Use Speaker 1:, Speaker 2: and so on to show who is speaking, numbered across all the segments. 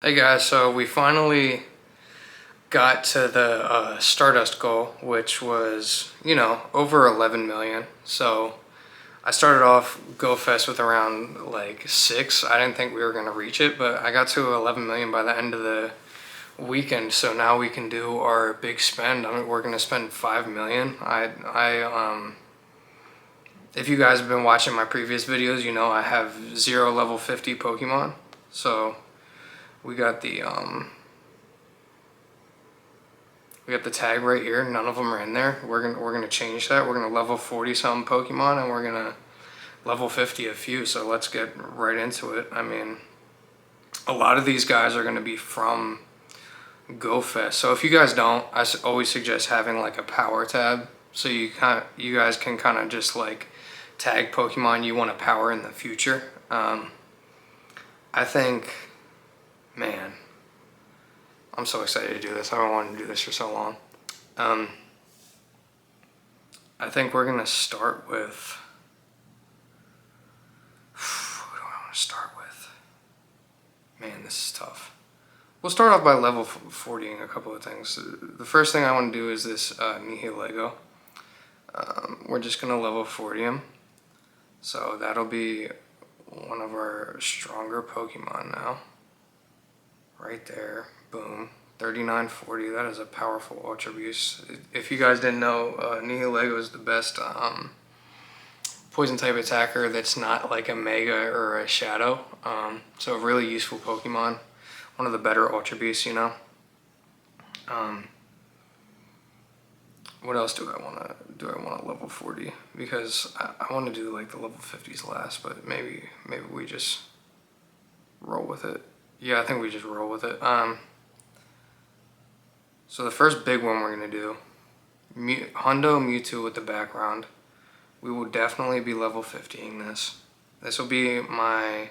Speaker 1: Hey guys, so we finally got to the Stardust goal, which was, over 11 million. So I started off GoFest with around like 6. I didn't think we were going to reach it, but I got to 11 million by the end of the weekend. So now we can do our big spend. We're going to spend 5 million. If you guys have been watching my previous videos, you know I have 0 level 50 Pokemon. So we got the tag right here. None of them are in there. We're gonna change that. We're gonna level 40 some Pokemon, and we're gonna level 50 a few. So let's get right into it. I mean, a lot of these guys are gonna be from GoFest. So if you guys don't, I always suggest having like a power tab, so you guys can kind of just like tag Pokemon you want to power in the future. I think, man, I'm so excited to do this. I've been wanting to do this for so long. I think we're gonna start with, what do I want to start with? Man, this is tough. We'll start off by level 40ing a couple of things. The first thing I want to do is this Nihilego. We're just gonna level 40 him. So that'll be one of our stronger Pokemon now. Right there, boom, 3940. That is a powerful Ultra Beast. If you guys didn't know, Nihilego is the best poison type attacker that's not like a Mega or a Shadow. So a really useful Pokemon. One of the better Ultra Beasts, you know. What else do I want to level 40? Because I want to do like the level 50s last, but maybe we just roll with it. Yeah, I think we just roll with it. So the first big one we're going to do, Hundo Mewtwo with the background. We will definitely be level 50ing this. This will be my...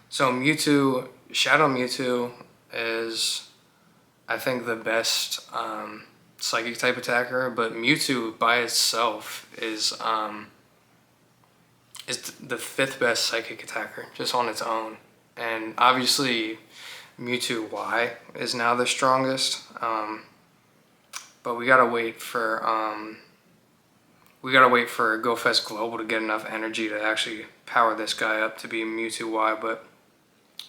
Speaker 1: So Mewtwo, Shadow Mewtwo is, I think, the best Psychic type attacker, but Mewtwo by itself is the 5th best Psychic attacker, just on its own. And obviously Mewtwo Y is now the strongest, but we gotta wait for GoFest Global to get enough energy to actually power this guy up to be Mewtwo Y, but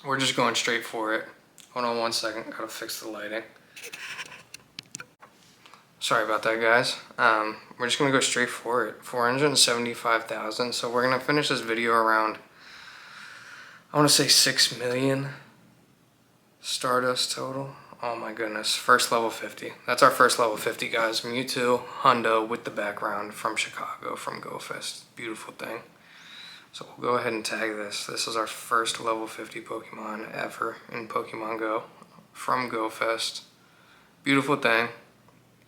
Speaker 1: we're just going straight for it. Hold on one second, gotta fix the lighting. Sorry about that, guys. We're just gonna go straight for it. 475,000, so we're gonna finish this video around, I want to say 6 million Stardust total. Oh my goodness, first level 50. That's our first level 50, guys. Mewtwo, Hundo with the background from Chicago, from GoFest. Beautiful thing. So we'll go ahead and tag this. This is our first level 50 Pokemon ever in Pokemon Go from GoFest. Beautiful thing.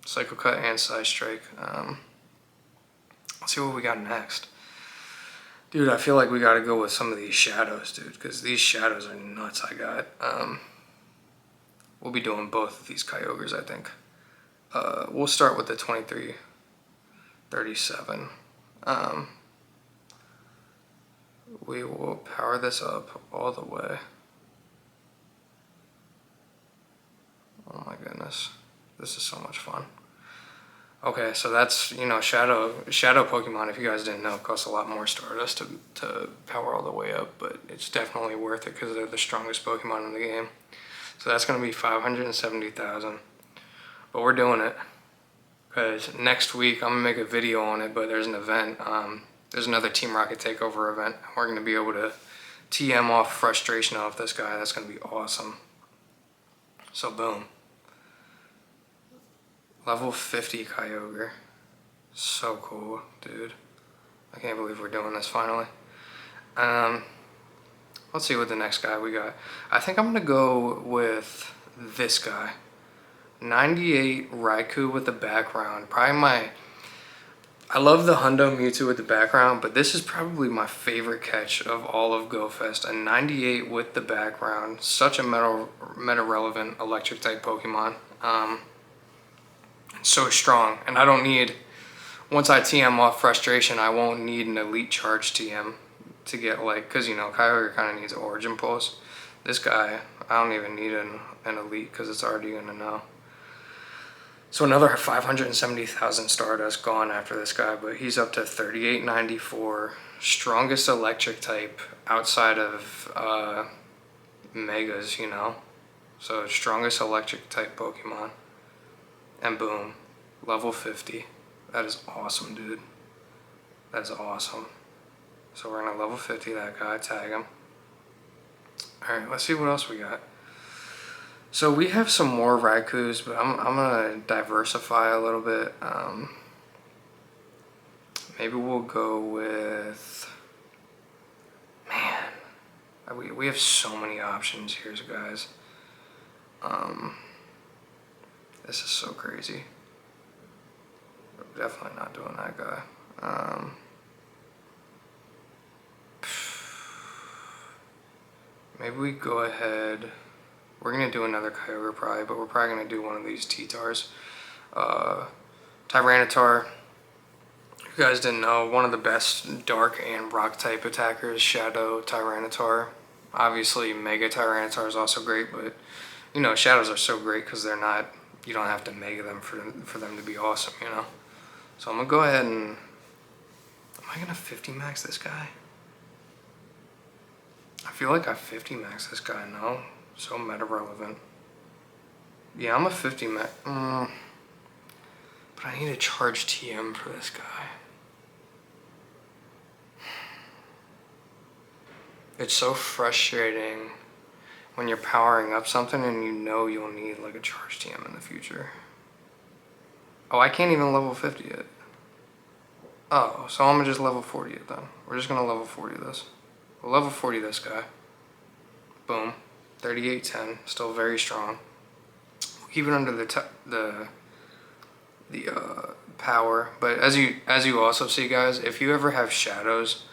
Speaker 1: Psycho Cut and Side Strike. Let's see what we got next. Dude, I feel like we gotta go with some of these shadows, dude, because these shadows are nuts. I got. We'll be doing both of these Kyogres, I think. We'll start with the 2337. We will power this up all the way. Oh my goodness. This is so much fun. Okay, so that's, Shadow Pokemon, if you guys didn't know, costs a lot more Stardust to power all the way up, but it's definitely worth it because they're the strongest Pokemon in the game. So that's going to be 570,000. But we're doing it because next week I'm going to make a video on it, but there's an event. There's another Team Rocket Takeover event. We're going to be able to TM off Frustration off this guy. That's going to be awesome. So boom. Level 50 Kyogre. So cool, dude. I can't believe we're doing this finally. Let's see what the next guy we got. I think I'm gonna go with this guy. 98 Raikou with the background. Probably I love the Hundo Mewtwo with the background, but this is probably my favorite catch of all of GoFest. A 98 with the background. Such a meta-relevant electric type Pokemon. So strong, and I don't need, once I TM off Frustration, I won't need an Elite Charge TM to get, like, because Kyogre kind of needs Origin Pulse. This guy, I don't even need an elite because it's already going to know. So another 570,000 Stardust gone after this guy, but he's up to 3894. Strongest electric type outside of Megas, you know? So strongest electric type Pokemon. And boom, level 50. That is awesome, dude. That is awesome. So we're gonna level 50 that guy, tag him. Alright, let's see what else we got. So we have some more Raikus, but I'm gonna diversify a little bit. Maybe we'll go with, man, we have so many options here, guys. This is so crazy. We're definitely not doing that guy. Maybe we go ahead. We're gonna do another Kyogre probably, but we're probably gonna do one of these T-Tars. Tyranitar. If you guys didn't know, one of the best dark and rock type attackers, Shadow Tyranitar. Obviously, Mega Tyranitar is also great, but you know, Shadows are so great because they're not, you don't have to Mega them for them to be awesome, you know? So I'm gonna go ahead and, am I gonna 50 max this guy? I feel like I 50 max this guy, no? So meta relevant. Yeah, I'm a 50 max. But I need to charge TM for this guy. It's so frustrating when you're powering up something and you know you'll need like a charge TM in the future. Oh, I can't even level 50 it. Oh, so I'm gonna just level 40 it then. We're just gonna level 40 this. We'll level 40 this guy. Boom. 3810, still very strong. We'll keep it under the power. But as you also see, guys, if you ever have Shadows,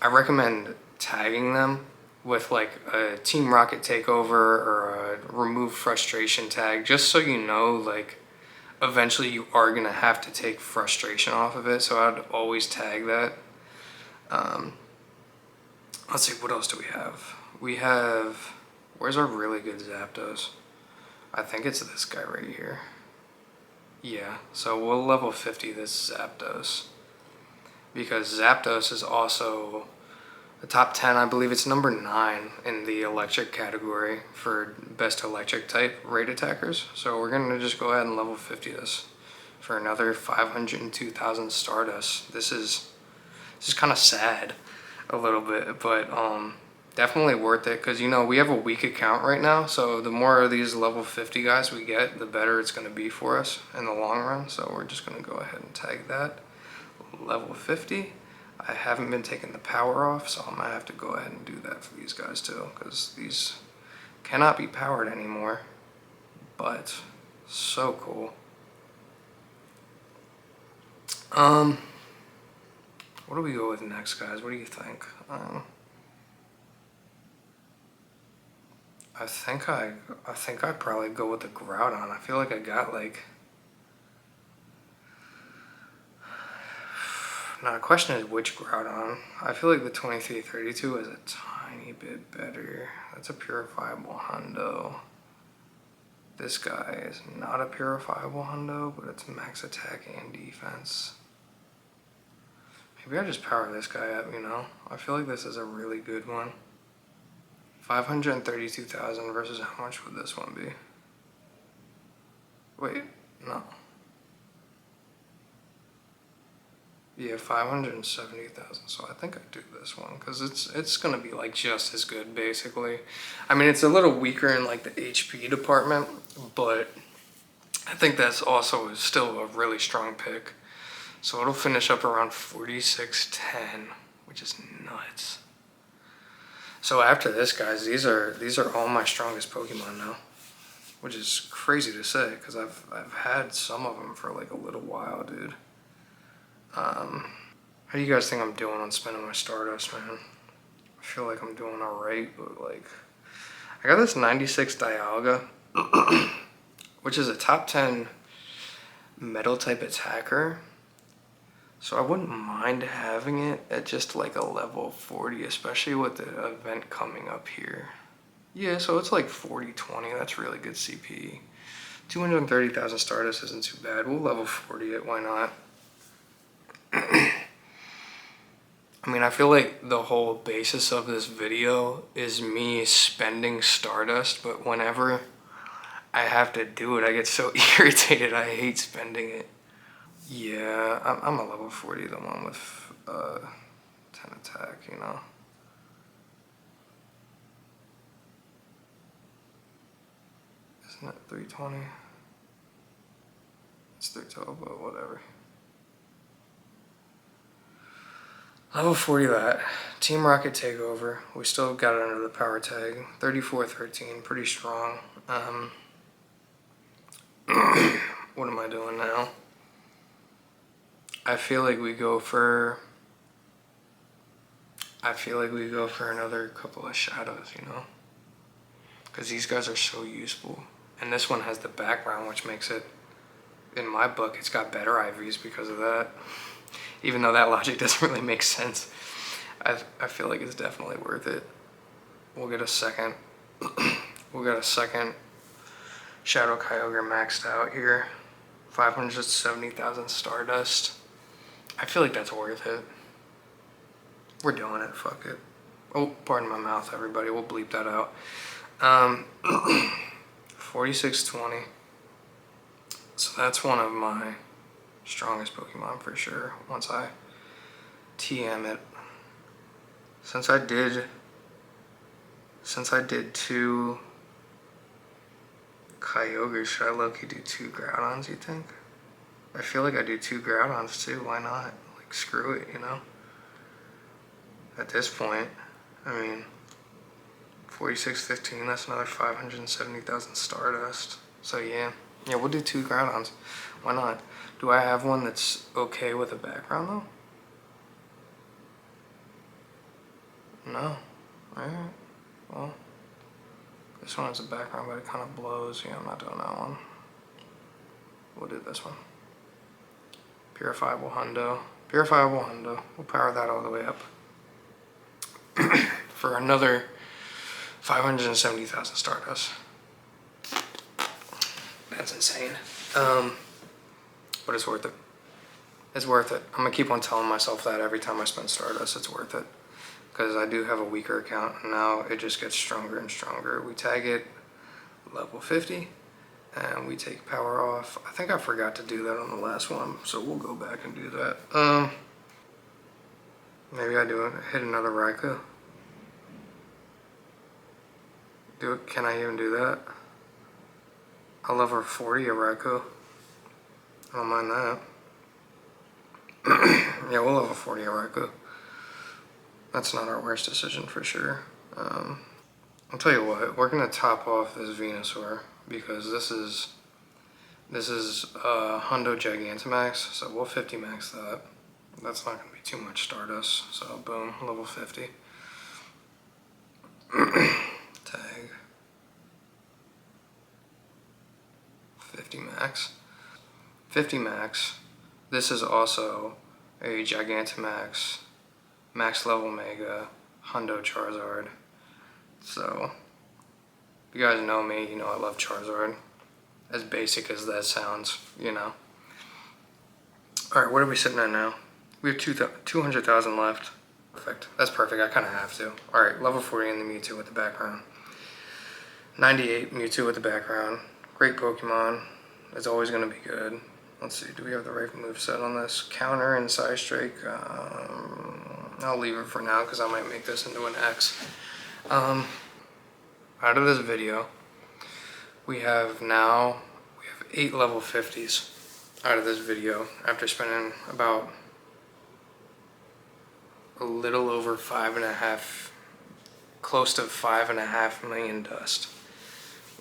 Speaker 1: I recommend tagging them with like a Team Rocket takeover or a remove frustration tag, just so you know, like, eventually you are gonna have to take frustration off of it. So I'd always tag that. Let's see, what else do we have? We have, where's our really good Zapdos? I think it's this guy right here. Yeah, so we'll level 50 this Zapdos, because Zapdos is also the top 10, I believe it's number 9 in the electric category for best electric type raid attackers. So we're gonna just go ahead and level 50 this for another 502,000 Stardust. This is kind of sad a little bit, but definitely worth it, because you know we have a weak account right now, so the more of these level 50 guys we get, the better it's going to be for us in the long run. So we're just going to go ahead and tag that level 50. I haven't been taking the power off, so I'm going to have to go ahead and do that for these guys too, because these cannot be powered anymore, but so cool. What do we go with next, guys? What do you think? I think I'd probably go with the Groudon. I feel like I got like, now the question is which Groudon. I feel like the 2332 is a tiny bit better. That's a purifiable hundo. This guy is not a purifiable hundo, but it's max attack and defense. Maybe I just power this guy up, you know? I feel like this is a really good one. 532,000 versus how much would this one be? Wait, no. Yeah, 570,000. So I think I'd do this one because it's gonna be like just as good basically. I mean, it's a little weaker in like the HP department, but I think that's also still a really strong pick. So it'll finish up around 4610, which is nuts. So after this, guys, these are all my strongest Pokemon now, which is crazy to say because I've had some of them for like a little while, dude. How do you guys think I'm doing on spending my Stardust, man? I feel like I'm doing alright, but like, I got this 96 Dialga, which is a top 10 metal type attacker. So I wouldn't mind having it at just like a level 40, especially with the event coming up here. Yeah, so it's like 40-20. That's really good CP. 230,000 Stardust isn't too bad. We'll level 40 it. Why not? I mean, I feel like the whole basis of this video is me spending Stardust, but whenever I have to do it, I get so irritated. I hate spending it. Yeah, I'm a level 40, the one with 10 attack, you know. Isn't it 320? It's 312, but whatever. Level 40 that. Team Rocket Takeover. We still got it under the power tag. 34-13, pretty strong. What am I doing now? I feel like we go for another couple of shadows, you know? Because these guys are so useful. And this one has the background, which makes it, in my book, it's got better IVs because of that. Even though that logic doesn't really make sense. I feel like it's definitely worth it. We'll get a second. We'll get a second Shadow Kyogre maxed out here. 570,000 Stardust. I feel like that's worth it. We're doing it, fuck it. Oh, pardon my mouth, everybody. We'll bleep that out. 4620. So that's one of my strongest Pokemon for sure. Once I TM it. Since I did 2 Kyogres, should I low-key do 2 Groudons, you think? I feel like I do 2 Groudons too, why not? Like, screw it, you know? At this point, I mean, 4615, that's another 570,000 Stardust. So yeah, we'll do 2 Groudons. Why not? Do I have one that's okay with a background though? No. Alright. Well, this one has a background, but it kind of blows. Yeah, I'm not doing that one. We'll do this one. Purifiable Hundo. Purifiable Hundo. We'll power that all the way up. For another 570,000 Stardust. That's insane. But it's worth it. It's worth it. I'm gonna keep on telling myself that every time I spend Stardust, it's worth it. Because I do have a weaker account, and now it just gets stronger and stronger. We tag it level 50, and we take power off. I think I forgot to do that on the last one, so we'll go back and do that. Maybe I do it. Hit another Raikou. Do it. Can I even do that? I'll level 40 a Raikou. I don't mind that. Yeah, we'll level 40 a Raikou. That's not our worst decision for sure. I'll tell you what, we're gonna top off this Venusaur because this is Hundo Gigantamax, so we'll 50 max that. That's not gonna be too much Stardust, so boom, level 50. Tag. 50 max. 50 max. This is also a Gigantamax, max level Mega, Hundo Charizard. So, if you guys know me, you know I love Charizard. As basic as that sounds, you know. Alright, what are we sitting at now? We have 200,000 left. Perfect. That's perfect. I kind of have to. Alright, level 40 in the Mewtwo with the background. 98 Mewtwo with the background. Great Pokemon. It's always going to be good. Let's see, do we have the right moveset on this? Counter and Side Strike. I'll leave it for now because I might make this into an X. Out of this video, we have 8 level 50s out of this video after spending about a little over 5.5, close to 5.5 million dust.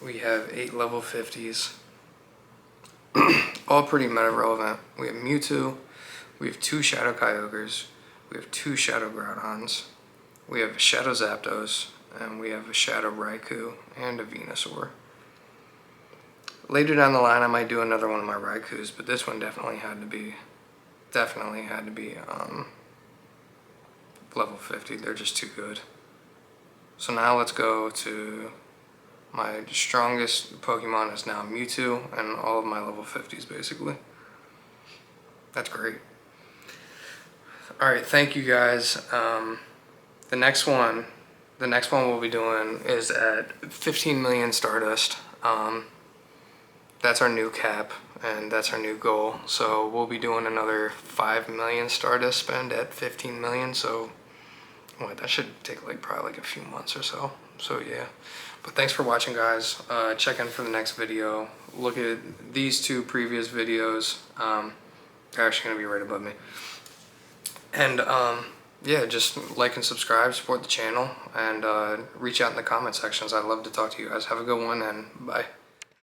Speaker 1: We have 8 level 50s. All pretty meta relevant. We have Mewtwo, we have 2 Shadow Kyogres, we have 2 Shadow Groudons, we have a Shadow Zapdos, and we have a Shadow Raikou and a Venusaur. Later down the line I might do another one of my Raikous, but this one definitely had to be level 50. They're just too good. So now let's go to my strongest Pokemon is now Mewtwo, and all of my level 50s basically. That's great. Alright, thank you guys. The next one we'll be doing is at 15 million Stardust. That's our new cap, and that's our new goal. So we'll be doing another 5 million Stardust spend at 15 million. So that should take probably a few months or so. So yeah. But thanks for watching, guys. Check in for the next video. Look at these two previous videos. They're actually gonna be right above me. And yeah, just like and subscribe, support the channel, and reach out in the comment sections. I'd love to talk to you guys. Have a good one, and bye.